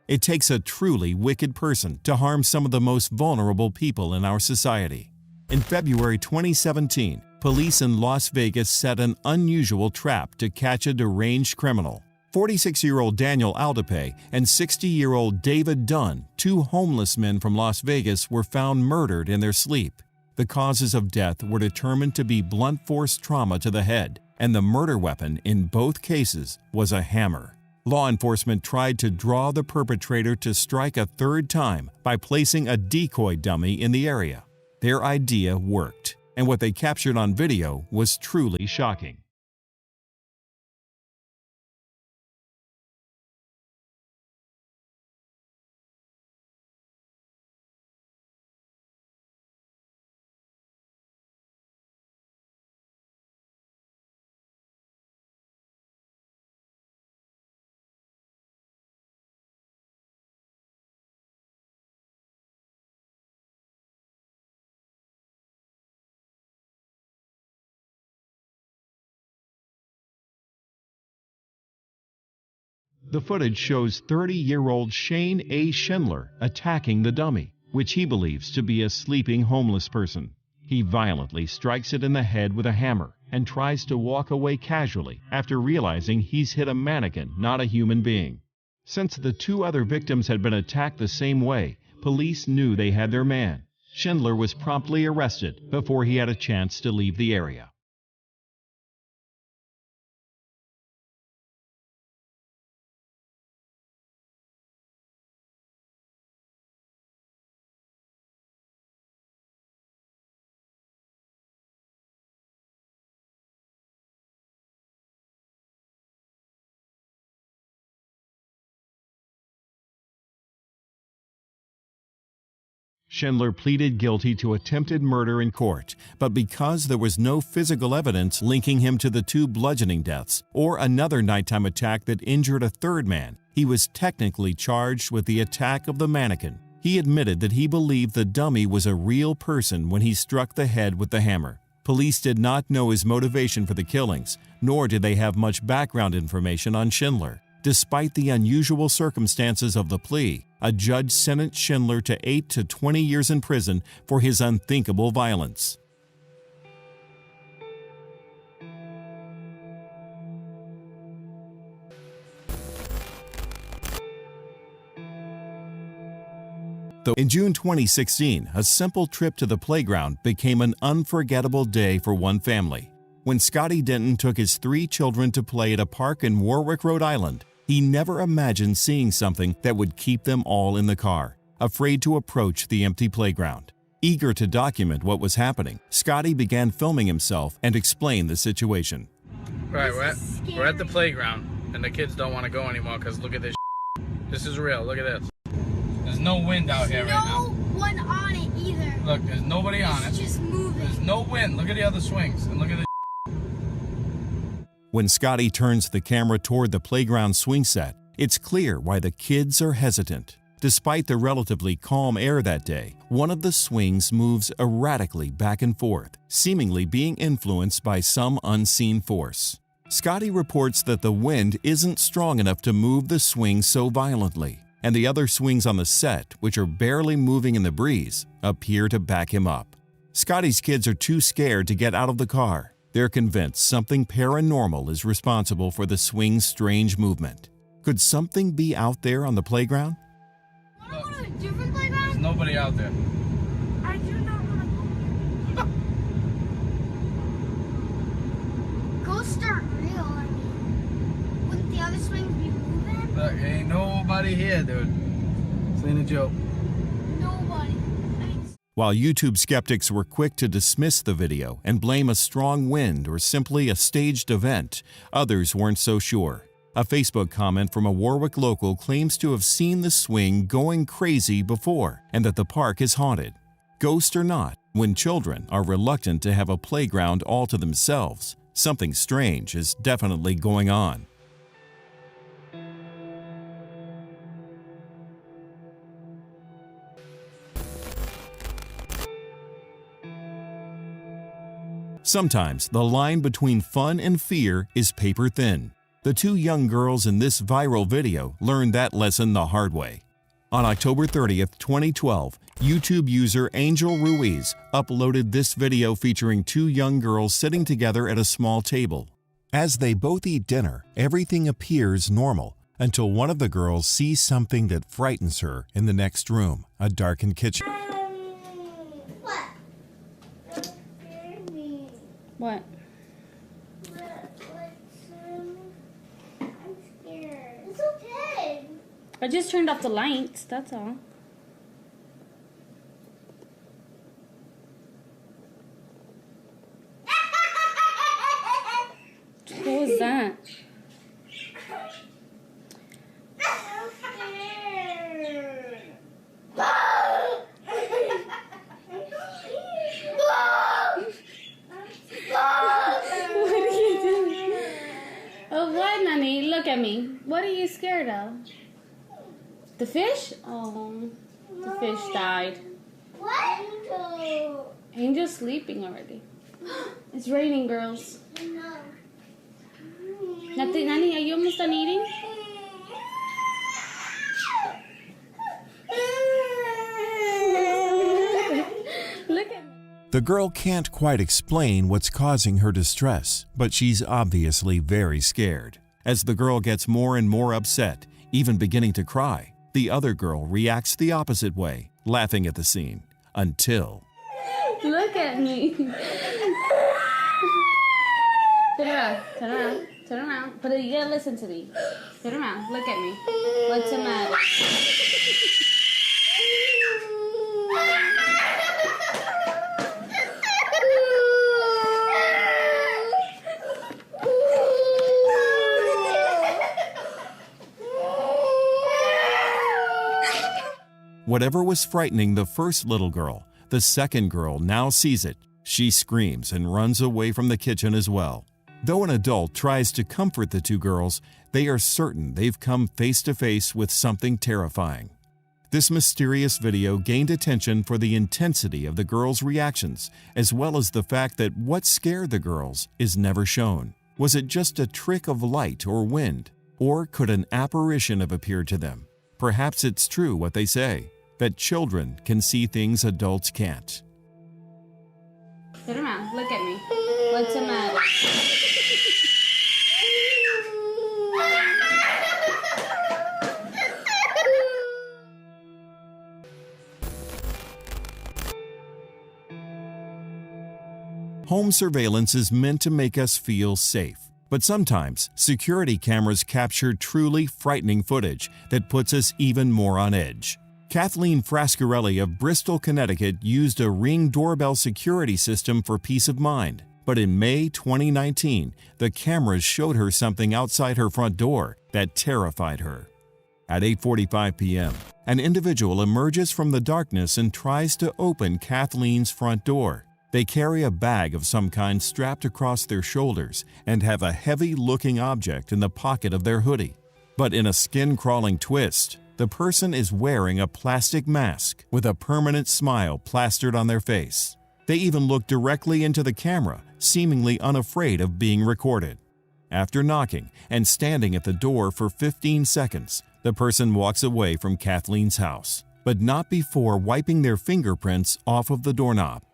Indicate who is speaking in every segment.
Speaker 1: It takes a truly wicked person to harm some of the most vulnerable people in our society. In February 2017, police in Las Vegas set an unusual trap to catch a deranged criminal. 46-year-old Daniel Aldape and 60-year-old David Dunn, two homeless men from Las Vegas, were found murdered in their sleep. The causes of death were determined to be blunt force trauma to the head, and the murder weapon in both cases was a hammer. Law enforcement tried to draw the perpetrator to strike a third time by placing a decoy dummy in the area. Their idea worked, and what they captured on video was truly shocking. The footage shows 30-year-old Shane A. Schindler attacking the dummy, which he believes to be a sleeping homeless person. He violently strikes it in the head with a hammer and tries to walk away casually after realizing he's hit a mannequin, not a human being. Since the two other victims had been attacked the same way, police knew they had their man. Schindler was promptly arrested before he had a chance to leave the area. Schindler pleaded guilty to attempted murder in court, but because there was no physical evidence linking him to the two bludgeoning deaths or another nighttime attack that injured a third man, he was technically charged with the attack of the mannequin. He admitted that he believed the dummy was a real person when he struck the head with the hammer. Police did not know his motivation for the killings, nor did they have much background information on Schindler. Despite the unusual circumstances of the plea, a judge sentenced Schindler to 8 to 20 years in prison for his unthinkable violence. In June 2016, a simple trip to the playground became an unforgettable day for one family. When Scotty Denton took his 3 children to play at a park in Warwick, Rhode Island, he never imagined seeing something that would keep them all in the car, afraid to approach the empty playground. Eager to document what was happening, Scotty began filming himself and explained the situation.
Speaker 2: Right, we're at the playground, and the kids don't want to go anymore because look at this. This is real. Look at this. There's no wind out here right now.
Speaker 3: No one on it either.
Speaker 2: Look, there's nobody on it.
Speaker 3: It's just moving.
Speaker 2: There's no wind. Look at the other swings, and look at this.
Speaker 1: When Scotty turns the camera toward the playground swing set, it's clear why the kids are hesitant. Despite the relatively calm air that day, one of the swings moves erratically back and forth, seemingly being influenced by some unseen force. Scotty reports that the wind isn't strong enough to move the swing so violently, and the other swings on the set, which are barely moving in the breeze, appear to back him up. Scotty's kids are too scared to get out of the car. They're convinced something paranormal is responsible for the swing's strange movement. Could something be out there on the playground?
Speaker 3: Want to go to a different playground?
Speaker 2: There's nobody out there.
Speaker 3: I do not want to go. Ghosts aren't real, I mean. Wouldn't the other swings be moving?
Speaker 2: Look, ain't nobody here, dude. This ain't a joke.
Speaker 3: Nobody.
Speaker 1: While YouTube skeptics were quick to dismiss the video and blame a strong wind or simply a staged event, others weren't so sure. A Facebook comment from a Warwick local claims to have seen the swing going crazy before and that the park is haunted. Ghost or not, when children are reluctant to have a playground all to themselves, something strange is definitely going on. Sometimes the line between fun and fear is paper thin. The two young girls in this viral video learned that lesson the hard way. On October 30th, 2012, YouTube user Angel Ruiz uploaded this video featuring two young girls sitting together at a small table. As they both eat dinner, everything appears normal until one of the girls sees something that frightens her in the next room, a darkened kitchen.
Speaker 3: What? Don't scare me.
Speaker 4: What?
Speaker 3: I'm scared. It's okay.
Speaker 4: I just turned off the lights, that's all. What was that?
Speaker 3: I'm scared.
Speaker 4: What are you doing? Oh, what, Nani? Look at me. What are you scared of? The fish? Oh, the fish died.
Speaker 3: What?
Speaker 4: Angel's sleeping already. It's raining, girls.
Speaker 3: No.
Speaker 4: Nani, are you almost done eating? Look at me.
Speaker 1: The girl can't quite explain what's causing her distress, but she's obviously very scared. As the girl gets more and more upset, even beginning to cry, the other girl reacts the opposite way, laughing at the scene, until…
Speaker 4: Look at me. Turn around, turn around, turn around. But you gotta listen to me. Turn around, look at me. What's the matter?
Speaker 1: Whatever was frightening the first little girl, the second girl now sees it. She screams and runs away from the kitchen as well. Though an adult tries to comfort the two girls, they are certain they've come face to face with something terrifying. This mysterious video gained attention for the intensity of the girls' reactions, as well as the fact that what scared the girls is never shown. Was it just a trick of light or wind? Or could an apparition have appeared to them? Perhaps it's true what they say, that children can see things adults can't.
Speaker 4: Turn around, look at me. What's the matter?
Speaker 1: Home surveillance is meant to make us feel safe, but sometimes security cameras capture truly frightening footage that puts us even more on edge. Kathleen Frascarelli of Bristol, Connecticut used a Ring doorbell security system for peace of mind. But in May 2019, the cameras showed her something outside her front door that terrified her. At 8:45 p.m., an individual emerges from the darkness and tries to open Kathleen's front door. They carry a bag of some kind strapped across their shoulders and have a heavy-looking object in the pocket of their hoodie. But in a skin-crawling twist, the person is wearing a plastic mask with a permanent smile plastered on their face. They even look directly into the camera, seemingly unafraid of being recorded. After knocking and standing at the door for 15 seconds, the person walks away from Kathleen's house, but not before wiping their fingerprints off of the doorknob.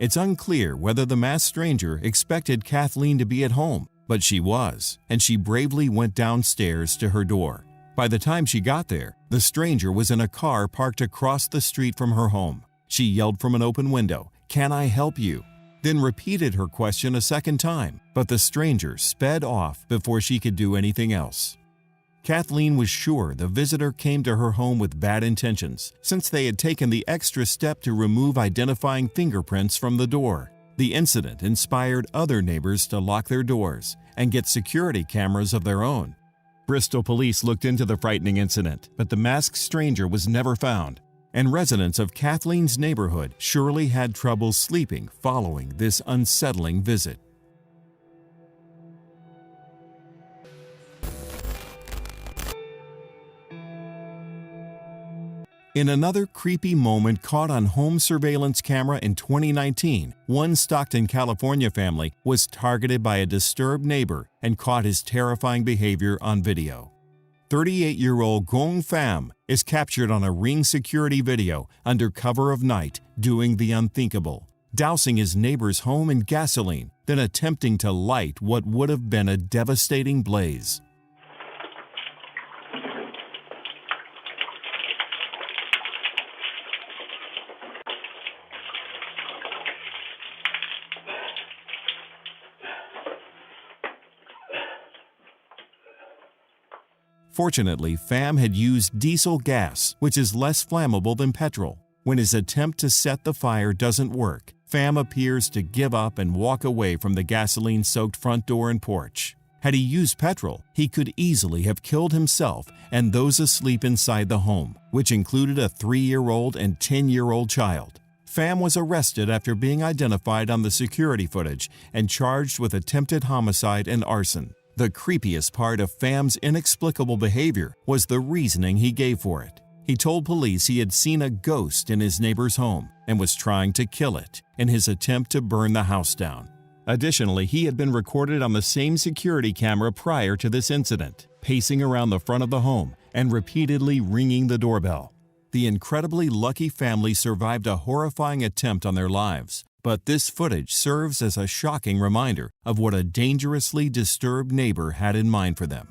Speaker 1: It's unclear whether the masked stranger expected Kathleen to be at home, but she was, and she bravely went downstairs to her door. By the time she got there, the stranger was in a car parked across the street from her home. She yelled from an open window, "Can I help you?" Then repeated her question a second time, but the stranger sped off before she could do anything else. Kathleen was sure the visitor came to her home with bad intentions, since they had taken the extra step to remove identifying fingerprints from the door. The incident inspired other neighbors to lock their doors and get security cameras of their own. Bristol police looked into the frightening incident, but the masked stranger was never found, and residents of Kathleen's neighborhood surely had trouble sleeping following this unsettling visit. In another creepy moment caught on home surveillance camera in 2019, one Stockton, California family was targeted by a disturbed neighbor and caught his terrifying behavior on video. 38-year-old Gong Pham is captured on a Ring security video under cover of night doing the unthinkable, dousing his neighbor's home in gasoline, then attempting to light what would have been a devastating blaze. Fortunately, Pham had used diesel gas, which is less flammable than petrol. When his attempt to set the fire doesn't work, Pham appears to give up and walk away from the gasoline-soaked front door and porch. Had he used petrol, he could easily have killed himself and those asleep inside the home, which included a 3-year-old and 10-year-old child. Pham was arrested after being identified on the security footage and charged with attempted homicide and arson. The creepiest part of Pham's inexplicable behavior was the reasoning he gave for it. He told police he had seen a ghost in his neighbor's home and was trying to kill it in his attempt to burn the house down. Additionally, he had been recorded on the same security camera prior to this incident, pacing around the front of the home and repeatedly ringing the doorbell. The incredibly lucky family survived a horrifying attempt on their lives, but this footage serves as a shocking reminder of what a dangerously disturbed neighbor had in mind for them.